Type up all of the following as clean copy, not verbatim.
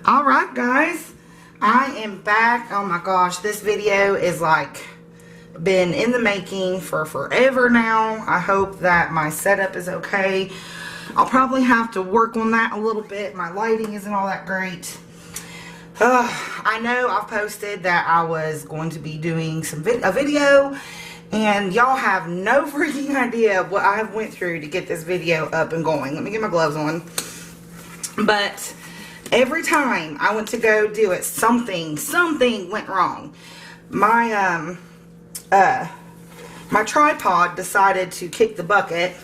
Alright guys, I am back. Oh my gosh, this video is like been in the making for forever now. I hope that my setup is okay. I'll probably have to work on that a little bit. My lighting isn't all that great. I know I've posted that I was going to be doing a video, and y'all have no freaking idea what I have went through to get this video up and going. Let me get my gloves on. But every time I went to go do it, something went wrong. My my tripod decided to kick the bucket,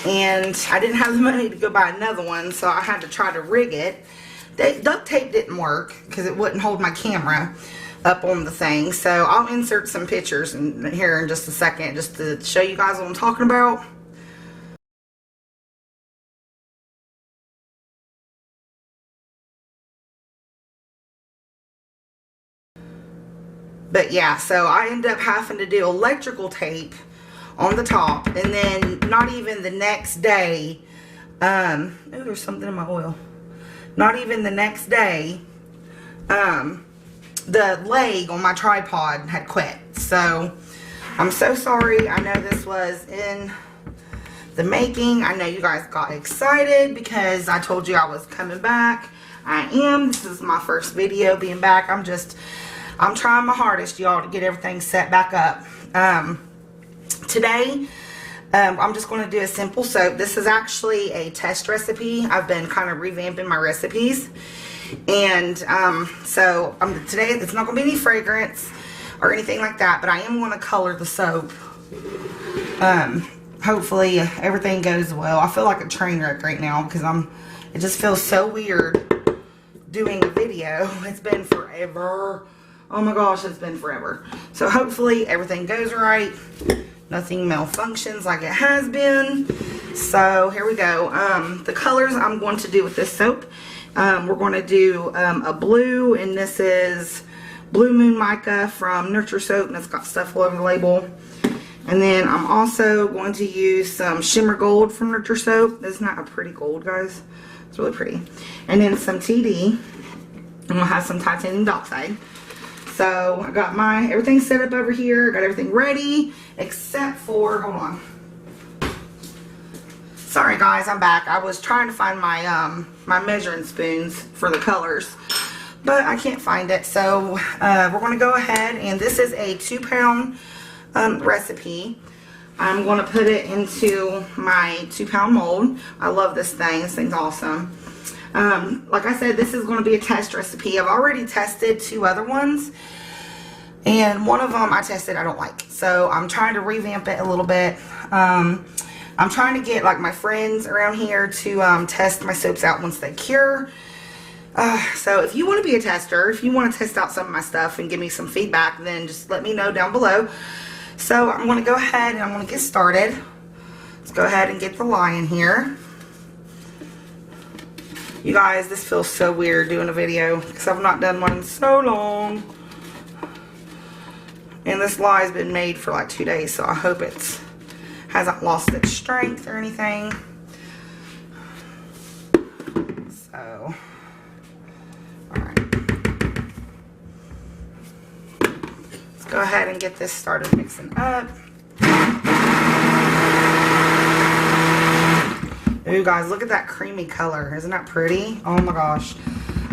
and I didn't have the money to go buy another one, so I had to try to rig it. Duct tape didn't work because it wouldn't hold my camera up on the thing. So I'll insert some pictures here in just a second just to show you guys what I'm talking about. But yeah, so I ended up having to do electrical tape on the top, and then not even the next day, oh, there's something in my oil. Not even the next day, the leg on my tripod had quit. So I'm so sorry. I know this was in the making. I know you guys got excited because I told you I was coming back. I am. This is my first video being back. I'm trying my hardest, y'all, to get everything set back up. Today, I'm just going to do a simple soap. This is actually a test recipe. I've been kind of revamping my recipes. And so today, it's not going to be any fragrance or anything like that, but I am going to color the soap. Hopefully, everything goes well. I feel like a train wreck right now because it just feels so weird doing a video. It's been forever. Oh my gosh, it's been forever. So hopefully everything goes right. Nothing malfunctions like it has been. So here we go. The colors I'm going to do with this soap. We're going to do a blue, and this is Blue Moon Mica from Nurture Soap, and it's got stuff all over the label. And then I'm also going to use some Shimmer Gold from Nurture Soap. It's not a pretty gold, guys. It's really pretty. And then some TD. I'm going to have some titanium dioxide. So I got everything set up over here, got everything ready, except for, hold on. Sorry guys, I'm back. I was trying to find my my measuring spoons for the colors, but I can't find it. So we're going to go ahead, and this is a 2-pound recipe. I'm going to put it into my 2-pound mold. I love this thing. This thing's awesome. Like I said, this is going to be a test recipe. I've already tested 2 other ones, and one of them I tested I don't like. So I'm trying to revamp it a little bit. I'm trying to get like my friends around here to test my soaps out once they cure. So if you want to be a tester, if you want to test out some of my stuff and give me some feedback, then just let me know down below. So I'm going to go ahead and I'm going to get started. Let's go ahead and get the lye in here. You guys, this feels so weird doing a video because I've not done one in so long. And this lye has been made for like 2 days, so I hope it hasn't lost its strength or anything. So, alright. Let's go ahead and get this started mixing up. Ooh, guys, look at that creamy color. Isn't that pretty? Oh my gosh.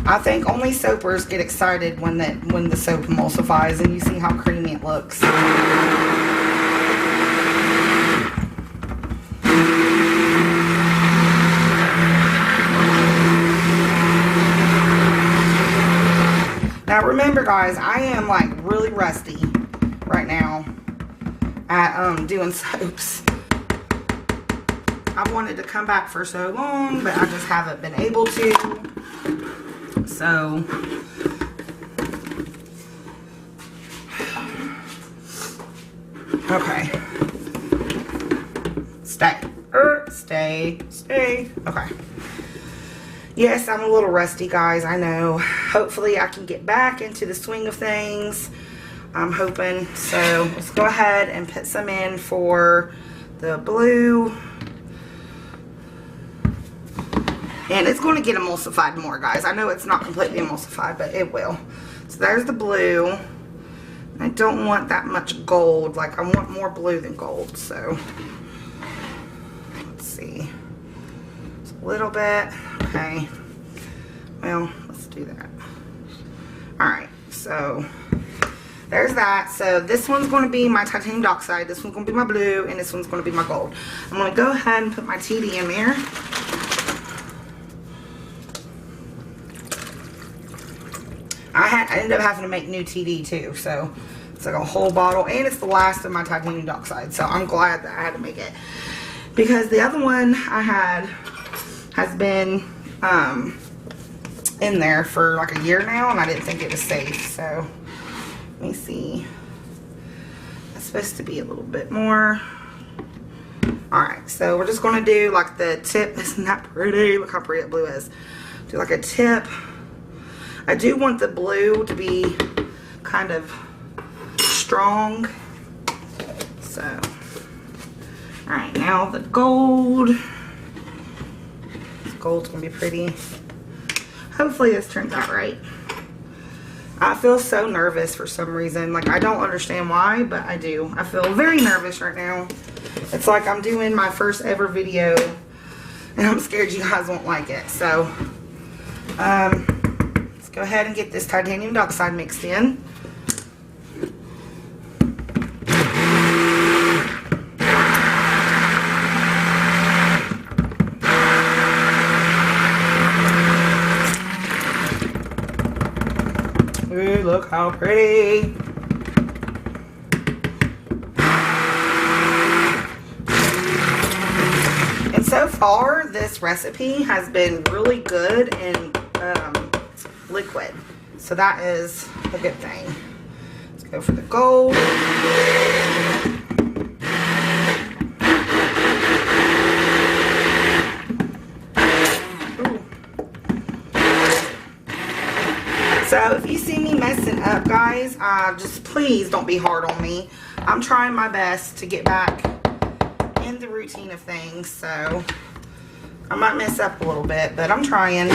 I think only soapers get excited when the soap emulsifies and you see how creamy it looks. Now remember guys, I am like really rusty right now at doing soaps. I've wanted to come back for so long, but I just haven't been able to. So, okay. Stay. Okay. Yes, I'm a little rusty, guys. I know. Hopefully, I can get back into the swing of things. I'm hoping. So, let's go ahead and put some in for the blue. And it's going to get emulsified more, guys. I know it's not completely emulsified, but it will. So there's the blue. I don't want that much gold. Like, I want more blue than gold. So, let's see. Just a little bit. Okay. Well, let's do that. Alright, so there's that. So this one's going to be my titanium dioxide. This one's going to be my blue. And this one's going to be my gold. I'm going to go ahead and put my TD in there. I ended up having to make new TD too, so it's like a whole bottle, and it's the last of my titanium dioxide, so I'm glad that I had to make it, because the other one I had has been in there for like a year now, and I didn't think it was safe. So let me see, that's supposed to be a little bit more. Alright, so we're just going to do like the tip. Isn't that pretty? Look how pretty that blue is. Do like a tip. I do want the blue to be kind of strong. So, alright, now the gold. This gold's going to be pretty. Hopefully this turns out right. I feel so nervous for some reason. Like, I don't understand why, but I do. I feel very nervous right now. It's like I'm doing my first ever video, and I'm scared you guys won't like it. So, let's go ahead and get this titanium dioxide mixed in. Ooh, look how pretty. And so far, this recipe has been really good in liquid. So that is a good thing. Let's go for the gold. So if you see me messing up, guys, just please don't be hard on me. I'm trying my best to get back in the routine of things, so I might mess up a little bit, but I'm trying.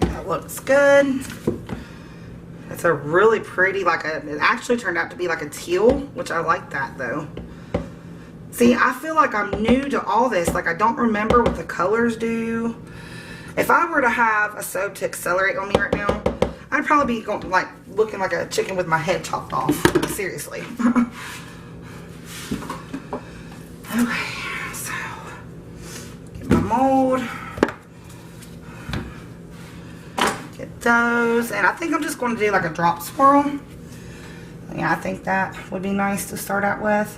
That looks good. It's a really pretty, it actually turned out to be like a teal, which I like that though. See, I feel like I'm new to all this. Like, I don't remember what the colors do. If I were to have a soap to accelerate on me right now, I'd probably be going, like, looking like a chicken with my head chopped off. Seriously. Okay, so get my mold. Get those, and I think I'm just going to do like a drop swirl. Yeah, I think that would be nice to start out with.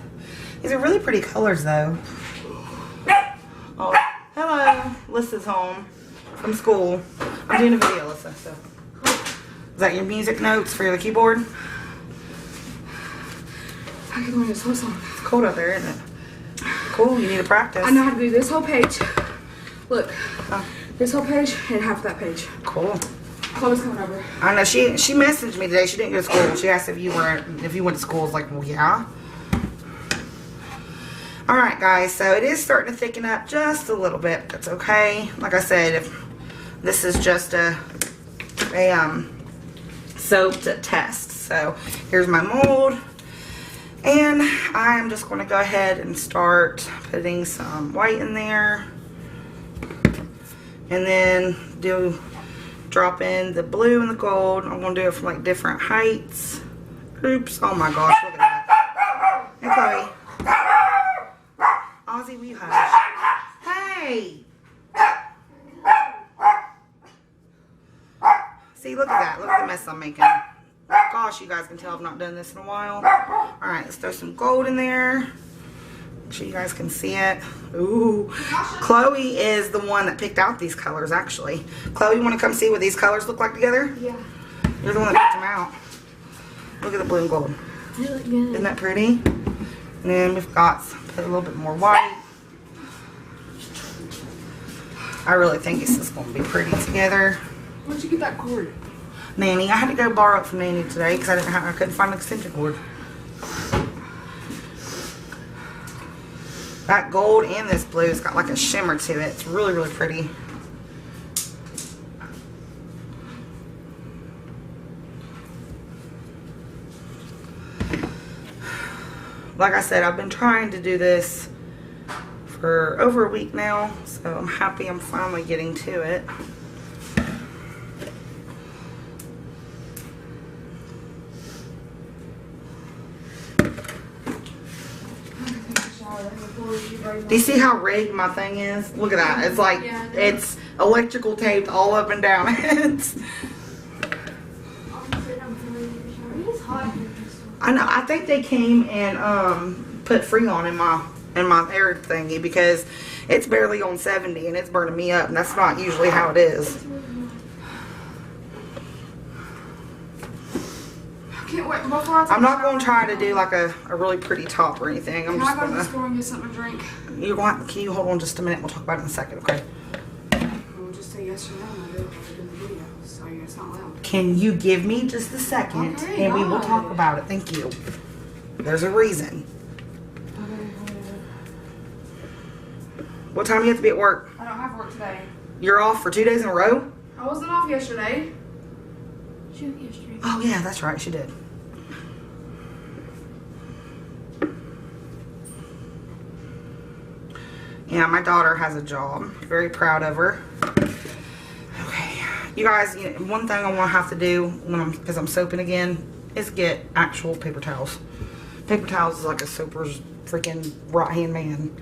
These are really pretty colors though. Oh, hello, Lissa's home from school. I'm doing a video, Lissa. So, is that your music notes for the keyboard? I can learn this whole song. It's cold out there, isn't it? Cool, you need to practice. I know how to do this whole page. Look, this whole page and half that page. Cool. Chloe's coming over. I know, she messaged me today. She didn't go to school. She asked if you went to school. I was like, well, yeah. Alright guys, so it is starting to thicken up just a little bit. That's okay. Like I said, if this is just a soap to test. So here's my mold. And I'm just going to go ahead and start putting some white in there. And then drop in the blue and the gold. I'm going to do it from like different heights. Oops. Oh my gosh, look at that. Hey Chloe. Ozzy, will you hush? Hey! See, look at that. Look at the mess I'm making. Gosh, you guys can tell I've not done this in a while. Alright, let's throw some gold in there. Make sure you guys can see it. Ooh. Chloe is the one that picked out these colors, actually. Chloe, you want to come see what these colors look like together? Yeah. You're the one that picked them out. Look at the blue and gold. They look good. Isn't that pretty? And then we've got put a little bit more white. I really think this is going to be pretty together. Where'd you get that cord? Nanny. I had to go borrow it from Nanny today because I couldn't find an extension cord. That gold and this blue has got like a shimmer to it. It's really, really pretty. Like I said, I've been trying to do this for over a week now, so I'm happy I'm finally getting to it. Do you see how rigged my thing is? Look at that. It's like, it's electrical taped all up and down. I know. I think they came and put Freon in my air thingy because it's barely on 70 and it's burning me up, and that's not usually how it is. Can't wait. Before I I'm not going to try to do like a really pretty top or anything. I'm just going going to the store and get something to drink? Can you hold on just a minute? We'll talk about it in a second, okay? We'll just say yes or no. I did in the video, so it's not loud. Can you give me just a second, okay, and we will talk about it? Thank you. There's a reason. What time do you have to be at work? I don't have work today. You're off for 2 days in a row? I wasn't off yesterday. She went yesterday. Oh yeah, that's right, she did. Yeah, my daughter has a job. Very proud of her. Okay, you guys, one thing I'm gonna have to do because I'm soaping again is get actual paper towels. Paper towels is like a soaper's freaking right hand man.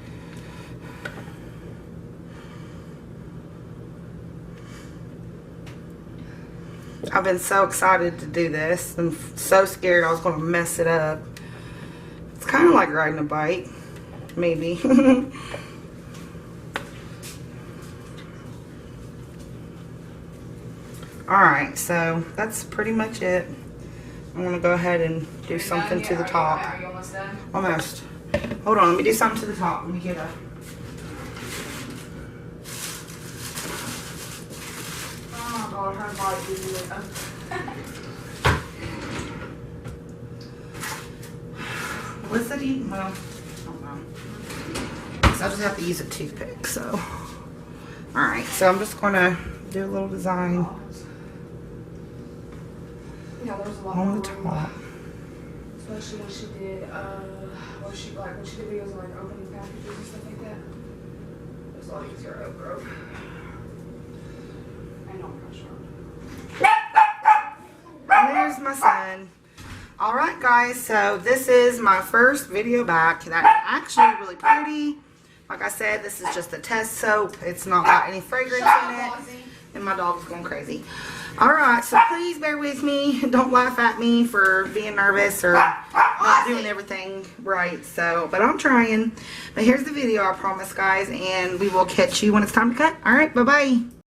I've been so excited to do this and so scared I was going to mess it up. It's kind of like riding a bike, maybe. Alright, so that's pretty much it. I'm going to go ahead and do something to the top. Are you almost done? Almost. Hold on, let me do something to the top. Let me get a... Oh God, her body is really What's that even? Well, I don't know. So I'll just have to use a toothpick, so. Alright, so I'm just going to do a little design there's a lot on more the room. top. Especially when she did, when she did videos of like opening packages and stuff like that. It was a lot easier to open. And no pressure. And there's my son. Alright guys, so this is my first video back. That's actually really pretty. Like I said, this is just a test soap. It's not got any fragrance in it. And my dog's going crazy. Alright, so please bear with me. Don't laugh at me for being nervous or not doing everything right. So, but I'm trying. But here's the video, I promise guys. And we will catch you when it's time to cut. Alright, bye-bye.